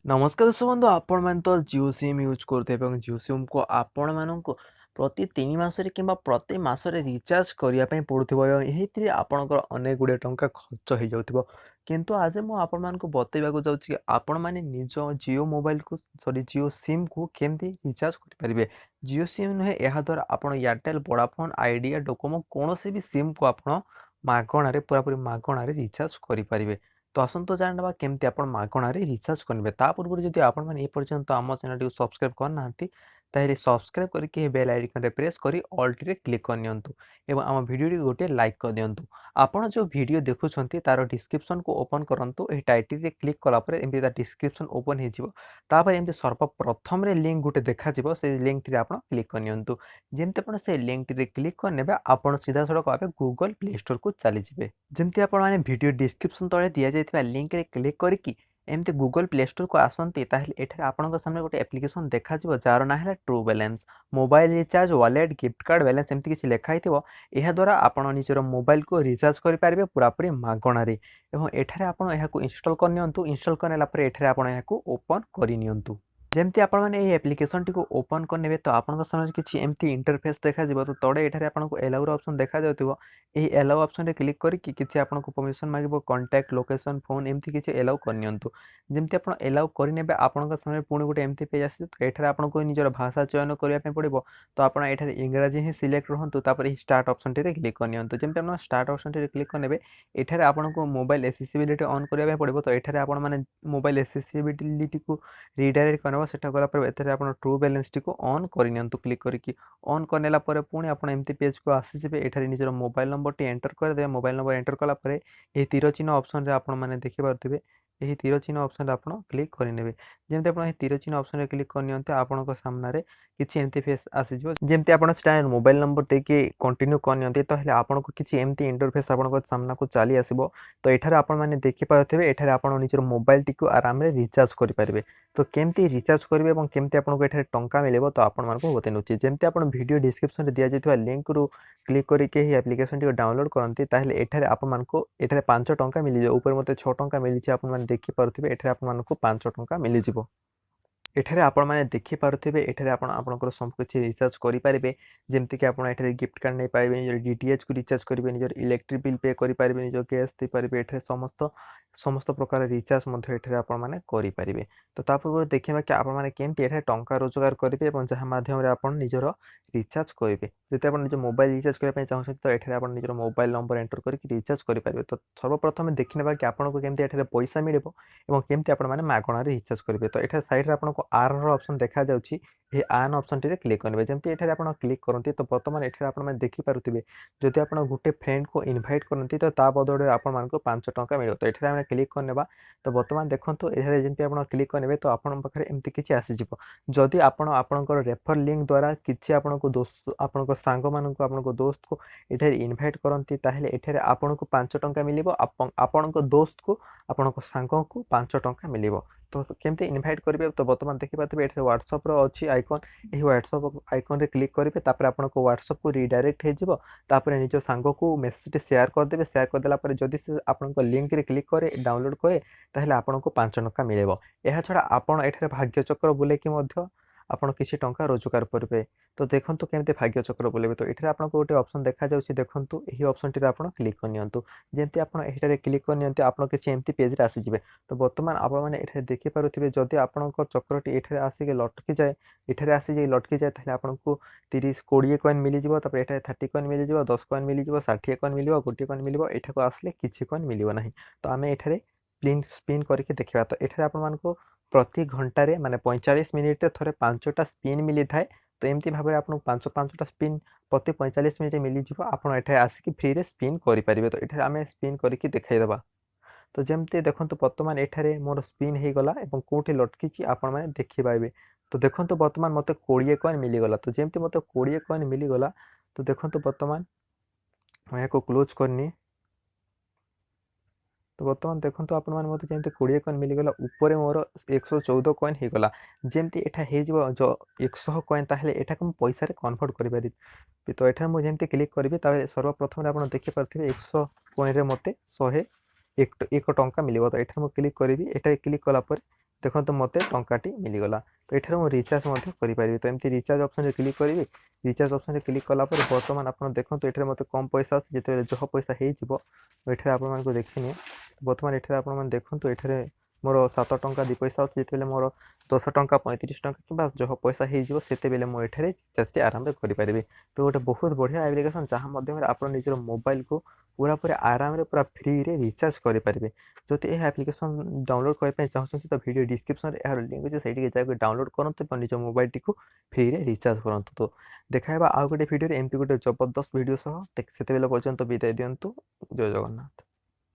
नमस्कार दर्शक बंधु आपण मैंने तो जियो सिम यूज करते हैं जियो सिम को आपण मानक प्रति 3 मासरे किंबा प्रति मासरे रिचार्ज करने पड़ुव यही आपणकर अनेक गुड़े टंका खर्च हो जाउथिबो किंतु आज मु आपण मानक बतैबाकू जाउछि आपण माने निज जियो मोबाइल को सॉरी जियो सिम को केमती रिचार्ज कर पारिबे। जियो सिम नुहे यह द्वारा आपण एयरटेल वोडाफोन आइडिया डोकोमो कोनोसी भी सिम को आपण मागणारे पूरापूरी मागणारे रिचार्ज कर पारिबे। तो आसतु जानवा केमती आपण मागणारे रिचार्ज करेंगे ता पूर्व जदि आपण माने ए पर्यंत आम चैनल को सब्सक्राइब करना ताहेले सब्सक्राइब करके बेल आइकन रे प्रेस करी ऑल टी रे क्लिक कर नियंतु एवं आम वीडियो टी गोटे लाइक कर दियंतु। आपण जो वीडियो देखुछंती तार डिस्क्रिप्शन को ओपन करंतु ए टाइटल रे क्लिक कला परे एमती ता डिस्क्रिप्शन ओपन हे जिवो तापर एमती सर्वप्रथम रे लिंक गोटे देखा जिवो से लिंक टी आपण क्लिक कर नियंतु। जेमते आपण से लिंक टी रे क्लिक करनेबे आपण सीधा सड़क भाबे गूगल प्ले स्टोर को चली जिवे। जेमती आपण माने वीडियो डिस्क्रिप्शन तळे दिया जायतिबा लिंक रे क्लिक करिकि एमती गूगल प्ले स्टोर को आसंती ताहेले एठारे आपणक सामने गोटे एप्लिकेशन देखा जिवो जार ना है true balance mobile recharge wallet gift card balance एमती किछि लेखा हिथिबो। एहा द्वारा आपण निजर मोबाइल को रिचार्ज करि पारिबे पूरापूरी मागणारे एवं एठारे आपण एहाकू इंस्टॉल कर नियंतु। इंस्टॉल करनेला परे एठारे आपण एहाकू ओपन करि नियंतु। जेमती आपण माने ए एप्लिकेशन टी को ओपन करनेबे तो आपनका सामने किछि एमती इंटरफेस देखा जिवो। तो तड़े एठारे आपनको एलाउ रो ऑप्शन देखा जाउथिबो। एही एलाउ ऑप्शन रे क्लिक करिकि किछि आपनको परमिशन मागिबो कांटेक्ट लोकेशन फोन एमती किछि एलाउ कर नियंतु। जेमती आपण एलाउ करिनेबे आपनका सामने पुणी गोटे एमती पेज आसी तो एठारे आपनको निजर भाषा चयन करिया पे पड़िबो। तो आपण एठारे इंग्रजी ही सिलेक्ट रहंतु तापर ही स्टार्ट ऑप्शन टी रे क्लिक कर नियंतु। जेमती आपण स्टार्ट ऑप्शन टी रे क्लिक करनेबे एठारे आपनको मोबाइल एक्सेसिबिलिटी ऑन करिया पे पड़िबो। तो एठारे आपण माने मोबाइल एक्सेसिबिलिटी को रिडायरेक्ट करबो सेटा गला पर एथरे आपण ट्रू बैलेंस टी को ऑन करि नियंतु। क्लिक करिकि ऑन करनेला परे पुणी आपण एमती पेज को आसी जेबे एठारे निजर मोबाइल नंबर टी एंटर कर देबे। मोबाइल नंबर एंटर कला परे ए तीर चिन्ह ऑप्शन रे आपण माने देखि पारथिबे एही तीर चिन्ह ऑप्शन रे आपण क्लिक करिनेबे। जेमते आपण ए तीर चिन्ह ऑप्शन रे क्लिक करनियंते आपणक सामने किछि एमती फेस आसी जिवो। जेमते आपण स्टाइल मोबाइल नंबर देके कंटिन्यू करनियंते तहले आपणक किछि एमती इंटरफेस आपणक सामना को चली आसीबो। तो एठारे आपण माने देखि पारथिबे एठारे आपण निजर मोबाइल टी को आराम रे रिचार्ज करि पारिबे। तो केमती रिचार्ज करेंगे और केमती आपको एठारे टंका मिलेबो तो आपण मानको बते नउची। जेमती आपण वीडियो डिस्क्रिप्शन रे दिया जायतिबा लिंक रु क्लिक करके ही एप्लिकेशन टी डाउनलोड करंती ताहेले एठारे आपण मानको एठारे 5 टंका मिली जे ऊपर मते 6 टंका मिली जे आपण माने देखि पारुथिबे एठारे आपण मानको 5 टंका मिली जिवो। एठारे आपण माने देखि पारुथिबे एठारे आपण आपनकर सब किछि रिचार्ज करि पारिबे। जेमति कि आपण एठारे गिफ्ट कार्ड नै पाइबे निजर डीटीएच को रिचार्ज करिबे निजर इलेक्ट्रिक बिल पे करि पारिबे निजर गैस दे पारिबे एठारे समस्त समस्त प्रकार रिचार्ज मध्ये एठारे आपण माने करि पारिबे। तो ता पूर्व देखिबा कि आपण माने केमति एठारे टंका रोजगार करिबे एवं जहा माध्यम रे आपण निजर रिचार्ज करिबे। जते आपण निजर मोबाइल रिचार्ज करिया पय चाहछन तो एठारे आपण निजर मोबाइल नंबर एंटर करिकि रिचार्ज करि पारिबे। तो सर्वप्रथम देखिनेबा कि आपनको केमति एठारे पैसा मिलिबो एवं केमति आपण माने मागणा रे रिचार्ज करिबे। तो एठारे साइड रे आपनको आर रो ऑप्शन देखा जाउछि ए आन ऑप्शन टी रे क्लिक करबे। जेमति एठारे आपण क्लिक करंती तो वर्तमान एठारे आपण माने देखि पारुथिबे जदि आपण गुटे फ्रेंड को इनवाइट करंती तो ता बदले आपण मानको 5 टंका मिलिबो। तो एठारे हम क्लिक करनेबा तो वर्तमान देखंतु एठारे जेमति आपण क्लिक करनेबे तो आपण पाखरे एमति किछि आसी जिवो। जदि आपण आपणकर रेफर लिंक द्वारा किछि आपनको दोस्त आपनको सांग मानको आपनको दोस्त को एठारे इनवाइट करंती ताहेले एठारे आपनको 5 टंका मिलिबो। आपनको दोस्त को आपनको सांग को 5 टंका मिलिबो। तो केमते इनवाइट करिवे तो वर्तमान देखि पाथिबे एठे WhatsApp रो अछि आइकन एही WhatsApp आइकन रे क्लिक करिवे तापर आपनको WhatsApp को रिडायरेक्ट हे जिवो। तापर निजो सांगो को मेसेज शेयर कर देबे। शेयर कर देला पर जदि से आपनको लिंक रे क्लिक करे डाउनलोड करे ताहेले आपनको 5 टंका मिलेबो। एहा छडा आपण एठे भाग्य चक्र बुले कि मध्य आपण किछि टंका रोजगार करिवे। तो देखंतु केमते भाग्य चक्र बुलेबे। तो एठे आपनको गोटे ऑप्शन देखा जाउछि देखंतु एही ऑप्शन टी रे आपण क्लिक करनियंतु। जेंति आपण एठारे क्लिक करनियंतु आपण किछि एमती पेज रे आसी जिवे। तो वर्तमान आपण माने एठारे देखि पारुथिबे जदि आपणक चक्रटी एठारे आसी के लटकी जाए एठारे आसी जे लटकी जाए ताले आपनको 30 20 कॉइन मिली जिवो। तापर एठारे 30 कॉइन मिली जिवो 10 कॉइन मिली जिवो 60 कॉइन मिलिबो 1 कॉइन मिलिबो। एठाको आसले किछि कॉइन मिलिबो नाही। तो आमे एठारे स्पिन करके देखिबा। तो एठारे आपण मानको प्रति घंटा रे माने 45 मिनिट रे थरे 5टा स्पिन मिली थाए। तो एमती भाबरे आपन 5टा स्पिन प्रति 45 मिनिट मिली जिवो। आपण एठे आसी फ्री रे स्पिन करि परिबे। तो एठे आमे स्पिन करके देखाइ देबा। तो जेमते देखंतु वर्तमान एठारे मोर स्पिन हे गला एवं कोठी लटकी छि आपण माने देखि पाइबे। तो देखंतु वर्तमान मते 20 कॉइन मिली गला। तो जेमते मते 20 कॉइन मिली गला तो देखंतु वर्तमान मैं को क्लोज करनी। तो वर्तमान देखंतु आपण माने मते जेमते 20 कॉइन मिली गला ऊपर मोर 114 कॉइन हे गला। जेमते एठा हे जिवो जो 100 कॉइन ताहेले एठा को पैसा रे कन्वर्ट करि पारि। तो एठा मु जेमते क्लिक करबे ताबे सर्वप्रथम रे आपण देखि पारथिबे 100 कॉइन रे मते 100 एक टंका मिलिबो। तो एठा मु क्लिक करबी। एठा क्लिक कला पर ଦେଖନ୍ତୁ ମୋତେ ଟଙ୍କାଟି ମିଳିଗଲା। ତ ଏଠାରେ ମୁଁ ରିଚାର୍ଜ ମଧ୍ୟ କରିପାରିବି। ତ ଏମିତି ରିଚାର୍ଜ ଅପସନ୍ରେ କ୍ଲିକ୍ କରିବି। ରିଚାର୍ଜ ଅପସନ୍ରେ କ୍ଲିକ୍ କଲା ପରେ ବର୍ତ୍ତମାନ ଆପଣ ଦେଖନ୍ତୁ ଏଠାରେ ମୋତେ କମ୍ ପଇସା ଅଛି। ଯେତେବେଳେ ଯହ ପଇସା ହେଇଯିବ ଏଠାରେ ଆପଣମାନଙ୍କୁ ଦେଖିନିଏ। ବର୍ତ୍ତମାନ ଏଠାରେ ଆପଣମାନେ ଦେଖନ୍ତୁ ଏଠାରେ ମୋର 7 ଟଙ୍କା 2 ପଇସା ଅଛି। ଯେତେବେଳେ ମୋର 10 ଟଙ୍କା 35 ଟଙ୍କା କିମ୍ବା ଯହ ପଇସା ହେଇଯିବ ସେତେବେଳେ ମୁଁ ଏଠାରେ ରିଚାର୍ଜଟି ଆରାମରେ କରିପାରିବି। ତ ଗୋଟେ ବହୁତ ବଢ଼ିଆ ଆପ୍ଲିକେସନ୍ ଯାହା ମାଧ୍ୟମରେ ଆପଣ ନିଜର ମୋବାଇଲକୁ ପୁରାପୁରି ଆରାମରେ ପୁରା ଫ୍ରିରେ ରିଚାର୍ଜ କରିପାରିବେ। ଯଦି ଏହି ଆପ୍ଲିକେସନ୍ ଡାଉନଲୋଡ୍ କରିବା ପାଇଁ ଚାହୁଁଛନ୍ତି ତ ଭିଡ଼ିଓ ଡିସ୍କ୍ରିପ୍ସନ୍ରେ ଏହାର ଲିଙ୍କ୍ ଅଛି, ସେଇଠିକି ଯାଇକି ଡାଉନଲୋଡ୍ କରନ୍ତୁ ଏବଂ ନିଜ ମୋବାଇଲଟିକୁ ଫ୍ରିରେ ରିଚାର୍ଜ କରନ୍ତୁ। ତ ଦେଖା ହେବା ଆଉ ଗୋଟେ ଭିଡ଼ିଓରେ ଏମିତି ଗୋଟେ ଜବରଦସ୍ତ ଭିଡ଼ିଓ ସହ। ସେତେବେଳେ ପର୍ଯ୍ୟନ୍ତ ବିଦାୟ ଦିଅନ୍ତୁ। ଜୟ ଜଗନ୍ନାଥ।